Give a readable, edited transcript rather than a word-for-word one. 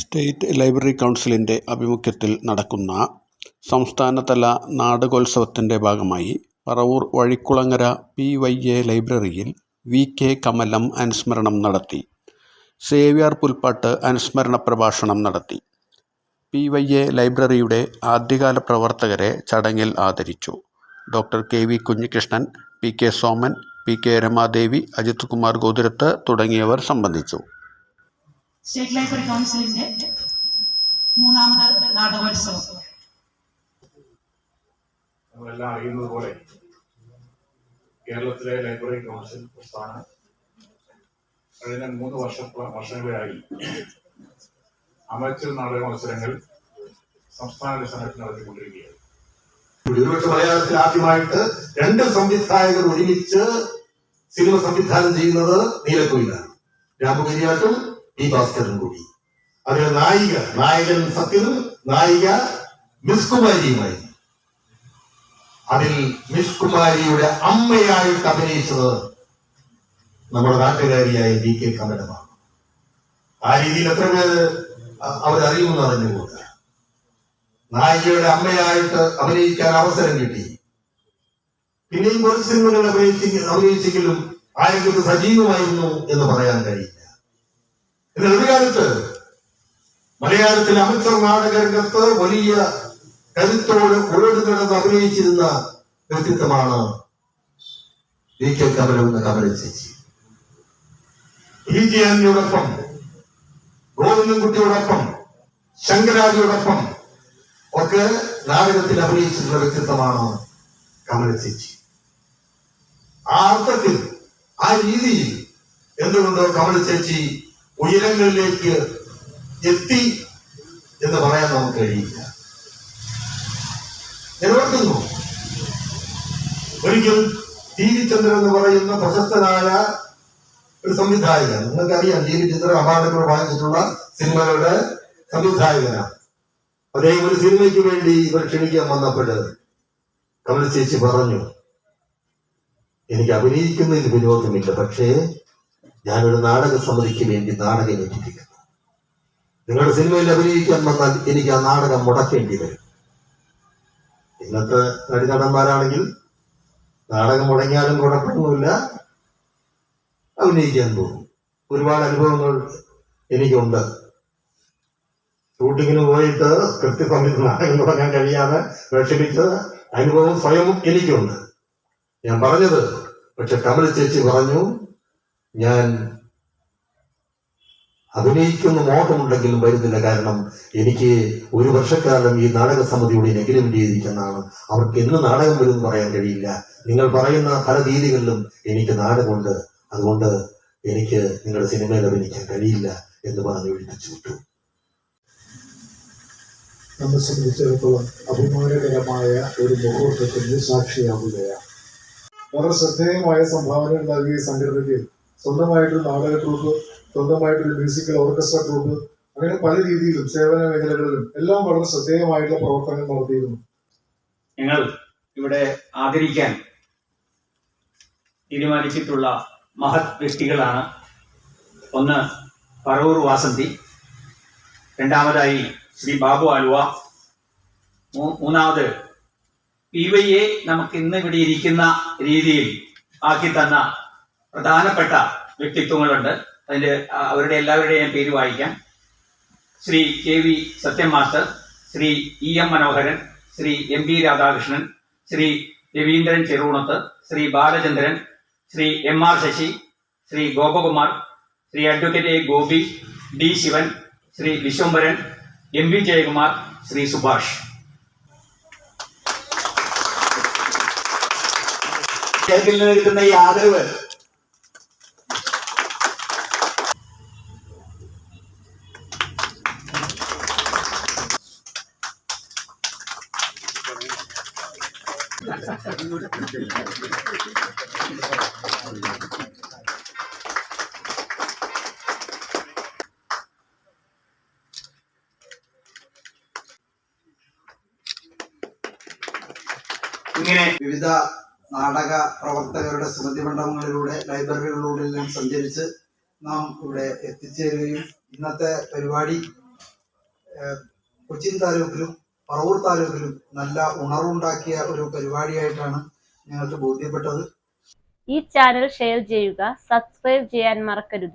State library കൗൺസിലിൻ്റെ ആഭിമുഖ്യത്തിൽ നടക്കുന്ന സംസ്ഥാനതല നാടകോത്സവത്തിൻ്റെ ഭാഗമായി പറവൂർ വഴിക്കുളങ്ങര PYA ലൈബ്രറിയിൽ VK കമലം അനുസ്മരണം നടത്തി. സേവ്യർ പുൽപ്പാട്ട് അനുസ്മരണ പ്രഭാഷണം നടത്തി. PYA ലൈബ്രറിയുടെ ആദ്യകാല പ്രവർത്തകരെ ചടങ്ങിൽ ആദരിച്ചു. Doctor KV Kunhikrishnan, PK Soman, PK Ramadevi, Ajith Kumar Gothuruth തുടങ്ങിയവർ സംബന്ധിച്ചു. സ്റ്റേറ്റ് ലൈബ്രറി കൗൺസിലിന്റെ മൂന്നാമത് നാടകോത്സവം. നമ്മളെല്ലാം അറിയുന്നത് പോലെ കേരളത്തിലെ ലൈബ്രറി കൗൺസിൽ പ്രസ്ഥാനം കഴിഞ്ഞ 3 വർഷങ്ങളായി അമേച്ചർ നാടക മത്സരങ്ങൾ സംസ്ഥാന അടിസ്ഥാനത്തിൽ നടത്തിക്കൊണ്ടിരിക്കുകയാണ്. ഒരുപക്ഷെ മലയാളത്തിൽ ആദ്യമായിട്ട് 2 സംവിധായകർ ഒരുമിച്ച് സിനിമ സംവിധാനം ചെയ്യുന്നത് നീലക്കുയിലാണ്. രാമകരിയാട്ടും ഈ ഭാസ്കരൻ കൂടി. അതിലെ നായകൻ സത്യനും നായിക മിസ് കുമാരിയുമായി. അതിൽ മിസ് കുമാരിയുടെ അമ്മയായിട്ട് അഭിനയിച്ചത് നമ്മുടെ നാട്ടുകാരിയായ VK കമലമാണ്. ആ രീതിയിൽ എത്ര പേര് അവരറിയുമെന്ന് അറിഞ്ഞുകൂടാ. നായികയുടെ അമ്മയായിട്ട് അഭിനയിക്കാൻ അവസരം കിട്ടി. പിന്നെയും കുറച്ച് സിനിമകൾ അഭിനയിച്ചെങ്കിലും ആരെങ്കിലും സജീവമായിരുന്നു എന്ന് പറയാൻ കഴിയില്ല. എന്നാൽ ഒരു കാലത്ത് മലയാളത്തിലെ അമേച്ചർ നാടകരംഗത്ത് വലിയ കരുത്തോട് ഉഴന്നു കിടന്ന് അഭിനയിച്ചിരുന്ന വ്യക്തിത്വമാണ് VK കമലം എന്ന കമല ചേച്ചി. ഈജിയാനിയോടൊപ്പം, ഗോവിന്ദൻകുട്ടിയോടൊപ്പം, ശങ്കരാജിയോടൊപ്പം ഒക്കെ നാടകത്തിൽ അഭിനയിച്ചിരുന്ന വ്യക്തിത്വമാണ് കമല ചേച്ചി. ആ അർത്ഥത്തിൽ, ആ രീതിയിൽ എന്തുകൊണ്ടോ കമല ചേച്ചി ഉയരങ്ങളിലേക്ക് എത്തി എന്ന് പറയാൻ നമുക്ക് കഴിയില്ല. നിലനിർത്തുന്നു. ഒരിക്കൽ TV ചന്ദ്രൻ എന്ന് പറയുന്ന പ്രശസ്തനായ ഒരു സംവിധായകൻ, നിങ്ങൾക്കറിയാം, TV ചന്ദ്രൻ അവാർഡുകൾ വാങ്ങിച്ചിട്ടുള്ള സിനിമകളുടെ സംവിധായകനാണ്. അദ്ദേഹം ഒരു സിനിമയ്ക്ക് വേണ്ടി ഇവർ ക്ഷണിക്കാൻ വന്നപ്പോൾ കമല ചേച്ചി പറഞ്ഞു, എനിക്ക് അഭിനയിക്കുന്നതിന് വിരോധമില്ല, പക്ഷേ ഞാനൊരു നാടക സമിതിക്ക് വേണ്ടി നാടകം ഏറ്റിരിക്കുന്നു. നിങ്ങളുടെ സിനിമയിൽ അഭിനയിക്കാൻ വന്നാൽ എനിക്ക് ആ നാടകം മുടക്കേണ്ടി വരും. ഇന്നത്തെ നടന്മാരാണെങ്കിൽ നാടകം മുടങ്ങിയാലും കുഴപ്പമൊന്നുമില്ല, അഭിനയിക്കാൻ പോകും. ഒരുപാട് അനുഭവങ്ങൾ എനിക്കുണ്ട്. ഷൂട്ടിങ്ങിന് പോയിട്ട് കൃത്യസമയത്ത് നാടകം തുടങ്ങാൻ കഴിയാതെ വിഷമിച്ച അനുഭവം സ്വയം എനിക്കുണ്ട്. ഞാൻ പറഞ്ഞത്, പക്ഷെ കമല ചേച്ചി പറഞ്ഞു, ഞാൻ അഭിനയിക്കുന്ന മോഹമുണ്ടെങ്കിലും വരുന്നില്ല, കാരണം എനിക്ക് 1 വർഷക്കാലം ഈ നാടക സമിതിയുടെ എഗ്രിമെന്റ് ചെയ്തിരിക്കുന്നതാണ്. അവർക്ക് എന്ന് നാടകം വരും എന്ന് പറയാൻ കഴിയില്ല. നിങ്ങൾ പറയുന്ന പല രീതികളിലും എനിക്ക് നാടകമുണ്ട്, അതുകൊണ്ട് എനിക്ക് നിങ്ങളുടെ സിനിമയിൽ അഭിനയിക്കാൻ കഴിയില്ല എന്ന് പറഞ്ഞ് വിളിപ്പിച്ചു വിട്ടു. നമ്മെ സംബന്ധിച്ചിടത്തോളം അഭിമാനകരമായ ഒരു മുഹൂർത്തത്തിന് സാക്ഷിയാവുകയാണ്. വളരെ ശ്രദ്ധേയമായ സംഭാവനകൾ നൽകിയ സംഘടനയ്ക്ക് സ്വന്തമായിട്ടൊരു നാടക ട്രൂപ്പ്, സ്വന്തമായിട്ടൊരു മ്യൂസിക്കൽ ഓർക്കസ്ട്ര ട്രൂപ്പ്, അങ്ങനെ പല രീതിയിലും സേവന മേഖലകളിലും എല്ലാം വളരെ ശ്രദ്ധേയമായിട്ടുള്ള പ്രവർത്തനങ്ങൾ നടത്തിയിരുന്നു. ഞങ്ങൾ ഇവിടെ ആദരിക്കാൻ തീരുമാനിച്ചിട്ടുള്ള മഹത് വ്യക്തികളാണ്. ഒന്ന് പറവൂർ വാസന്തി, രണ്ടാമതായി ശ്രീ ബാബു ആലുവ, മൂന്നാമത് PYA നമുക്ക് ഇന്ന് ഇവിടെ ഇരിക്കുന്ന രീതിയിൽ ആക്കി തന്ന പ്രധാനപ്പെട്ട വ്യക്തിത്വങ്ങളുണ്ട്. അതിൻ്റെ അവരുടെ എല്ലാവരുടെയും പേര് വായിക്കാം. Shri KV Sathyam master, Shri EM Manoharan, Shri MB Radhakrishnan, Shri Raveendran Cherukunath, Shri Balachandran, Shri MR Sasi, Shri Gopakumar, Shri advocate A Gopi, D Sivan, Shri Viswambharan, MB Jayakumar, Shri Subhash. കിട്ടുന്ന ഈ ആദരവ് ഇങ്ങനെ വിവിധ നാടക പ്രവർത്തകരുടെ സ്മൃതി മണ്ഡപങ്ങളിലൂടെ, ലൈബ്രറികളിലൂടെ സഞ്ചരിച്ച് നാം ഇവിടെ എത്തിച്ചേരുകയും ഇന്നത്തെ പരിപാടി കൊച്ചിൻ താലൂക്കിലും പറവൂർ താലൂക്കിലും നല്ല ഉണർവുണ്ടാക്കിയ ഒരു പരിപാടിയായിട്ടാണ് ഞങ്ങൾക്ക് ബോധ്യപ്പെട്ടത്. ഈ ചാനൽ ഷെയർ ചെയ്യുക, സബ്സ്ക്രൈബ് ചെയ്യാൻ മറക്കരുത്.